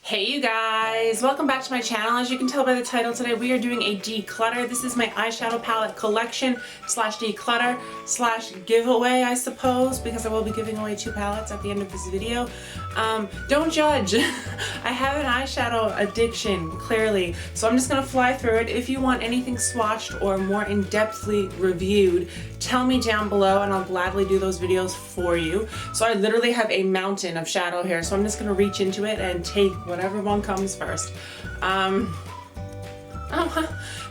Hey you guys, welcome back to my channel. As you can tell by the title, today we are doing a declutter. This is my eyeshadow palette collection slash declutter slash giveaway, I suppose, because I will be giving away 2 palettes at the end of this video. Don't judge. I have an eyeshadow addiction, clearly, so I'm just gonna fly through it. If you want anything swatched or more in-depthly reviewed, tell me down below and I'll gladly do those videos for you. So I literally have a mountain of shadow here, so I'm just gonna reach into it and take whatever one comes first.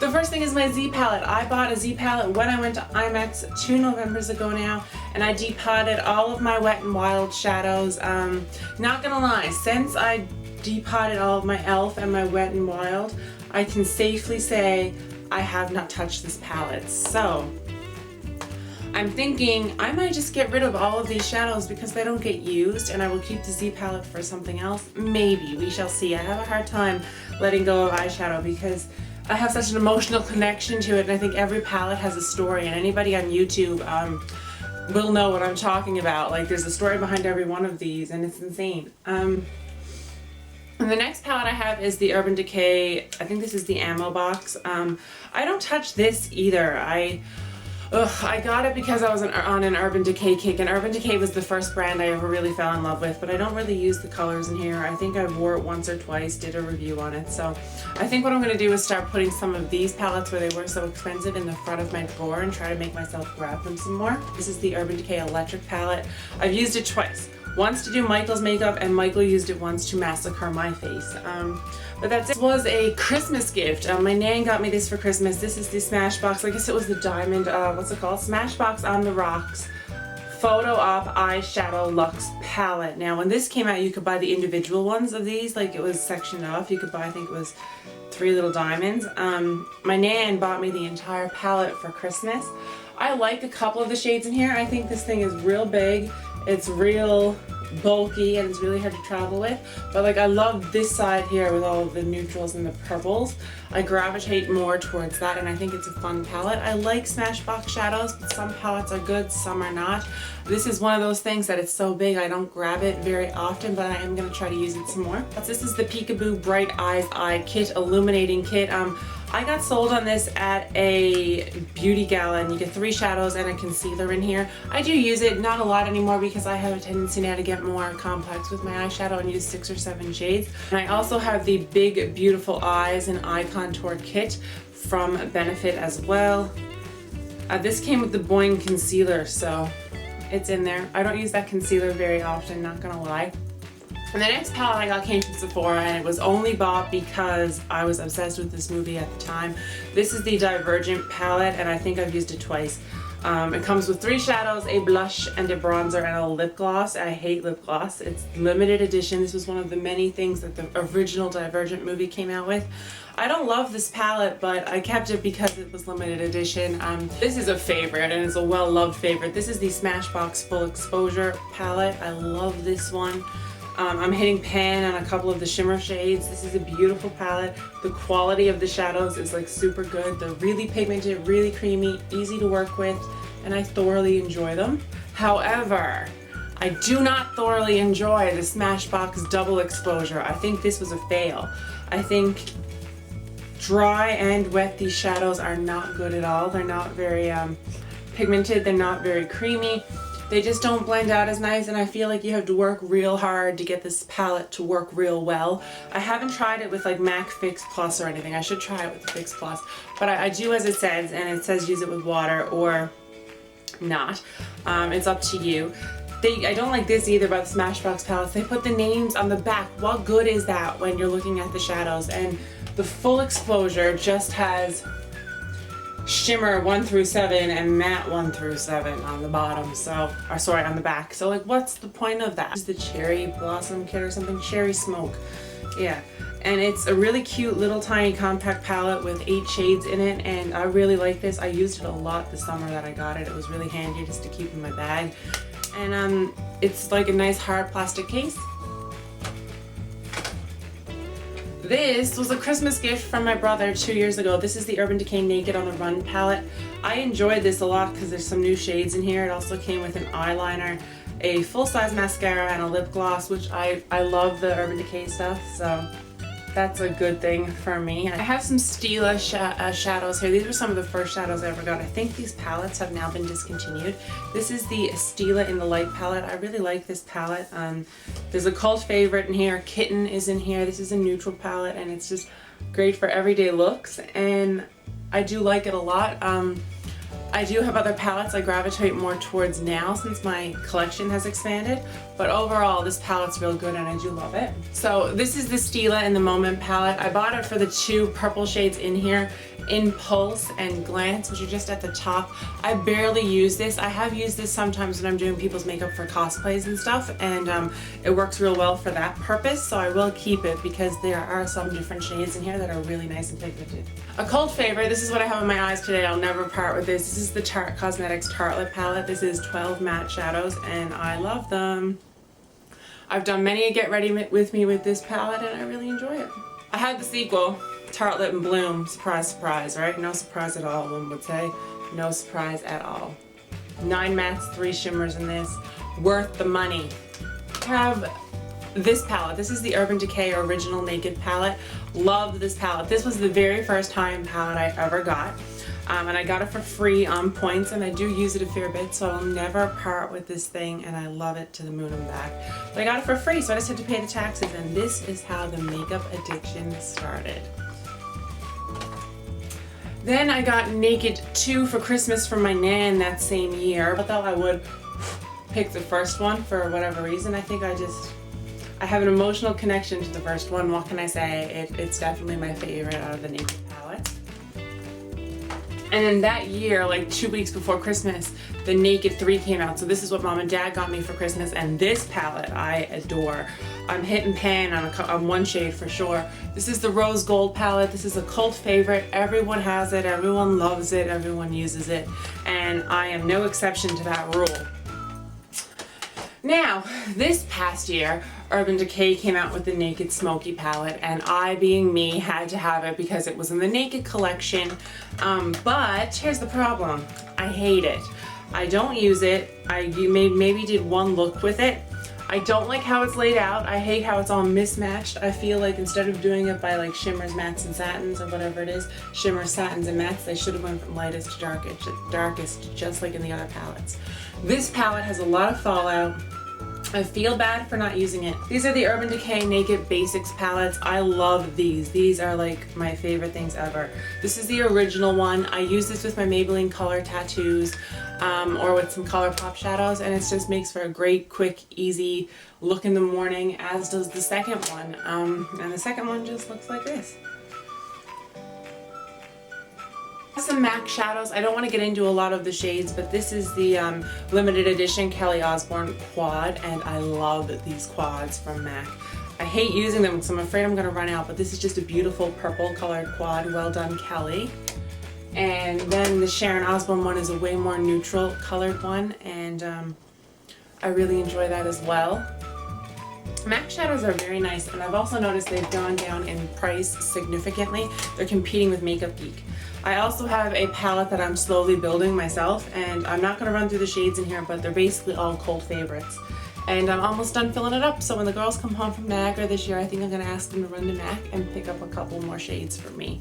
The first thing is my Z palette. I bought a Z palette when I went to IMAX 2 Novembers ago now, and I depotted all of my Wet n Wild shadows. Not gonna lie, since I depotted all of my e.l.f. and my Wet n Wild, I can safely say I have not touched this palette. So I'm thinking I might just get rid of all of these shadows because they don't get used, and I will keep the Z palette for something else. Maybe, we shall see. I have a hard time letting go of eyeshadow because I have such an emotional connection to it, and I think every palette has a story, and anybody on YouTube will know what I'm talking about. Like, there's a story behind every one of these, and it's insane. And the next palette I have is the Urban Decay. I think this is the ammo box. I don't touch this either. I got it because I was on an Urban Decay kick, and Urban Decay was the first brand I ever really fell in love with, but I don't really use the colors in here. I think I wore it once or twice, did a review on it, so I think what I'm going to do is start putting some of these palettes where they were so expensive in the front of my drawer and try to make myself grab them some more. This is the Urban Decay Electric palette. I've used it twice. Once to do Michael's makeup, and Michael used it once to massacre my face. But that's it. This was a Christmas gift. My nan got me this for Christmas. This is the Smashbox. I guess it was the diamond, what's it called? Smashbox on the Rocks Photo Op Eyeshadow Luxe Palette. Now, when this came out, you could buy the individual ones of these. Like, it was sectioned off. You could buy, I think it was 3 little diamonds. My nan bought me the entire palette for Christmas. I like a couple of the shades in here. I think this thing is real big. It's real bulky and it's really hard to travel with, but like I love this side here with all of the neutrals and the purples. I gravitate more towards that, and I think it's a fun palette. I like Smashbox shadows, but some palettes are good, some are not. This is one of those things that it's so big I don't grab it very often, but I am going to try to use it some more. This is the Peekaboo Bright Eyes Eye Kit, Illuminating Kit. I got sold on this at a beauty gala, and you get 3 shadows and a concealer in here. I do use it, not a lot anymore, because I have a tendency now to get more complex with my eyeshadow and use 6 or 7 shades. And I also have the Big Beautiful Eyes and Eye Contour Kit from Benefit as well. This came with the Boing concealer, so it's in there. I don't use that concealer very often, not gonna lie. And the next palette I got came from Sephora, and it was only bought because I was obsessed with this movie at the time. This is the Divergent palette, and I think I've used it twice. It comes with 3 shadows, a blush, and a bronzer, and a lip gloss. I hate lip gloss. It's limited edition. This was one of the many things that the original Divergent movie came out with. I don't love this palette, but I kept it because it was limited edition. This is a favorite, and it's a well-loved favorite. This is the Smashbox Full Exposure palette. I love this one. I'm hitting pan on a couple of the shimmer shades. This is a beautiful palette. The quality of the shadows is like super good. They're really pigmented, really creamy, easy to work with, and I thoroughly enjoy them. However, I do not thoroughly enjoy the Smashbox Double Exposure. I think this was a fail. I think dry and wet, these shadows are not good at all. They're not very pigmented. They're not very creamy. They just don't blend out as nice, and I feel like you have to work real hard to get this palette to work real well. I haven't tried it with like MAC Fix Plus or anything. I should try it with the Fix Plus, but I do as it says, and it says use it with water or not. It's up to you. I don't like this either about the Smashbox palettes. They put the names on the back. What good is that when you're looking at the shadows? And the Full Exposure just has shimmer 1 through 7 and matte 1 through 7 on the bottom, so, or sorry, on the back. So like, what's the point of that? Is the Cherry Blossom Kit or something? Cherry Smoke. Yeah. And it's a really cute little tiny compact palette with 8 shades in it, and I really like this. I used it a lot the summer that I got it. It was really handy just to keep in my bag. And it's like a nice hard plastic case. This was a Christmas gift from my brother 2 years ago. This is the Urban Decay Naked on the Run palette. I enjoyed this a lot because there's some new shades in here. It also came with an eyeliner, a full-size mascara and a lip gloss, which I love the Urban Decay stuff, so that's a good thing for me. I have some Stila shadows here. These were some of the first shadows I ever got. I think these palettes have now been discontinued. This is the Stila in the Light palette. I really like this palette. There's a cult favorite in here. Kitten is in here. This is a neutral palette, and it's just great for everyday looks, and I do like it a lot. I do have other palettes I gravitate more towards now since my collection has expanded, but overall this palette's real good and I do love it. So this is the Stila in the Moment palette. I bought it for the two purple shades in here, Impulse and Glance, which are just at the top. I barely use this. I have used this sometimes when I'm doing people's makeup for cosplays and stuff, and it works real well for that purpose, so I will keep it because there are some different shades in here that are really nice and pigmented. A cult favorite, this is what I have on my eyes today. I'll never part with this. This is the Tarte Cosmetics Tartelette palette. This is 12 matte shadows and I love them. I've done many a get ready with me with this palette and I really enjoy it. I had the sequel, Tartelette and Bloom. Surprise, surprise, right? No surprise at all, one would say. No surprise at all. 9 mattes, 3 shimmers in this. Worth the money. I have this palette. This is the Urban Decay Original Naked palette. Love this palette. This was the very first high-end palette I ever got. And I got it for free on points, and I do use it a fair bit, so I'll never part with this thing, and I love it to the moon and back. But I got it for free, so I just had to pay the taxes, and this is how the makeup addiction started. Then I got Naked 2 for Christmas from my nan that same year. I thought I would pick the first one for whatever reason. I think I have an emotional connection to the first one. What can I say? It's definitely my favorite out of the Naked palettes. And then that year, like 2 weeks before Christmas, the Naked 3 came out. So this is what Mom and Dad got me for Christmas, and this palette I adore. I'm hitting pan on one shade for sure. This is the Rose Gold palette. This is a cult favorite. Everyone has it, everyone loves it, everyone uses it, and I am no exception to that rule. Now, this past year, Urban Decay came out with the Naked Smoky palette, and I, being me, had to have it because it was in the Naked collection, but here's the problem. I hate it. I don't use it. You maybe did one look with it. I don't like how it's laid out. I hate how it's all mismatched. I feel like instead of doing it by like shimmers, mattes, and satins, or whatever it is, shimmers, satins, and mattes, they should have went from lightest to darkest, just like in the other palettes. This palette has a lot of fallout. I feel bad for not using it. These are the Urban Decay Naked Basics palettes. I love these. These are like my favorite things ever. This is the original one. I use this with my Maybelline color tattoos or with some ColourPop shadows, and it just makes for a great, quick, easy look in the morning, as does the second one. And the second one just looks like this. Some MAC shadows. I don't want to get into a lot of the shades, but this is the limited edition Kelly Osbourne quad, and I love these quads from MAC. I hate using them because I'm afraid I'm going to run out, but this is just a beautiful purple colored quad. Well done, Kelly. And then the Sharon Osbourne one is a way more neutral colored one, and I really enjoy that as well. MAC shadows are very nice, and I've also noticed they've gone down in price significantly. They're competing with Makeup Geek. I also have a palette that I'm slowly building myself, and I'm not going to run through the shades in here, but they're basically all cult favorites. And I'm almost done filling it up, so when the girls come home from Niagara this year, I think I'm going to ask them to run to MAC and pick up a couple more shades for me.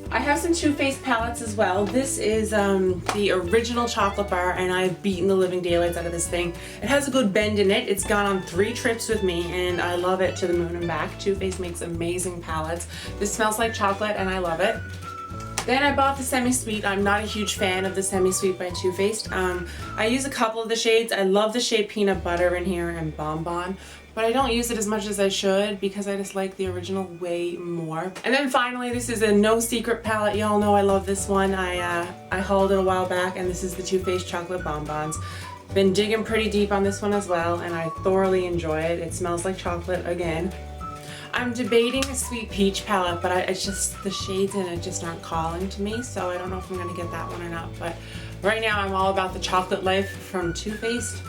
I have some Too Faced palettes as well. This is the original chocolate bar, and I've beaten the living daylights out of this thing. It has a good bend in it. It's gone on 3 trips with me, and I love it to the moon and back. Too Faced makes amazing palettes. This smells like chocolate, and I love it. Then I bought the Semi-Sweet. I'm not a huge fan of the Semi-Sweet by Too Faced. I use a couple of the shades. I love the shade Peanut Butter in here and Bonbon, but I don't use it as much as I should because I just like the original way more. And then finally, this is a No Secret palette. Y'all know I love this one. I hauled it a while back, and this is the Too Faced Chocolate Bonbons. Been digging pretty deep on this one as well, and I thoroughly enjoy it. It smells like chocolate again. I'm debating a Sweet Peach palette, but it's just the shades in it just aren't calling to me, so I don't know if I'm going to get that one or not. But right now I'm all about the Chocolate Life from Too Faced.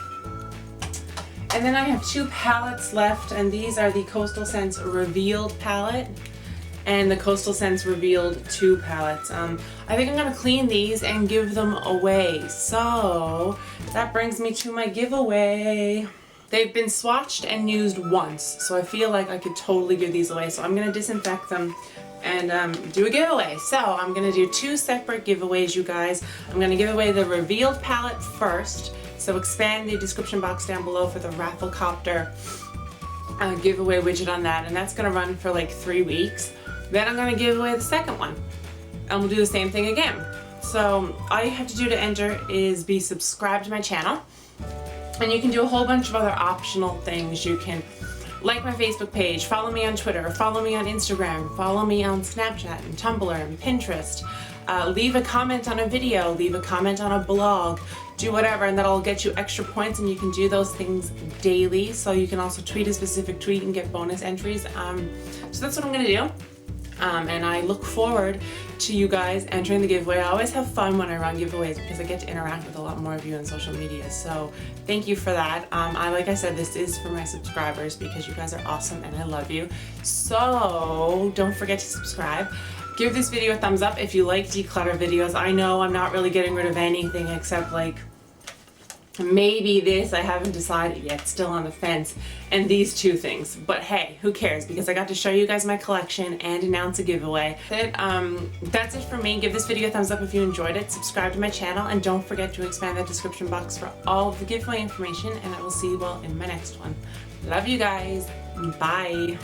And then I have 2 palettes left, and these are the Coastal Scents Revealed palette and the Coastal Scents Revealed 2 palettes. I think I'm gonna clean these and give them away. So that brings me to my giveaway. They've been swatched and used once, so I feel like I could totally give these away. So I'm gonna disinfect them and do a giveaway. So I'm gonna do 2 separate giveaways, you guys. I'm gonna give away the Revealed palette first. So expand the description box down below for the Rafflecopter giveaway widget on that, and that's gonna run for like 3 weeks. Then I'm gonna give away the second one, and we'll do the same thing again. So all you have to do to enter is be subscribed to my channel, and you can do a whole bunch of other optional things. You can like my Facebook page, follow me on Twitter, follow me on Instagram, follow me on Snapchat and Tumblr and Pinterest. Leave a comment on a video, leave a comment on a blog, do whatever, and that'll get you extra points, and you can do those things daily. So you can also tweet a specific tweet and get bonus entries. So that's what I'm gonna do. And I look forward to you guys entering the giveaway. I always have fun when I run giveaways because I get to interact with a lot more of you on social media. So thank you for that. Like I said, this is for my subscribers because you guys are awesome and I love you. So don't forget to subscribe. Give this video a thumbs up if you like declutter videos. I know I'm not really getting rid of anything except like maybe this, I haven't decided yet, still on the fence, and these 2 things. But hey, who cares, because I got to show you guys my collection and announce a giveaway. That's it for me. Give this video a thumbs up if you enjoyed it, subscribe to my channel, and don't forget to expand the description box for all of the giveaway information, and I will see you all in my next one. Love you guys. Bye.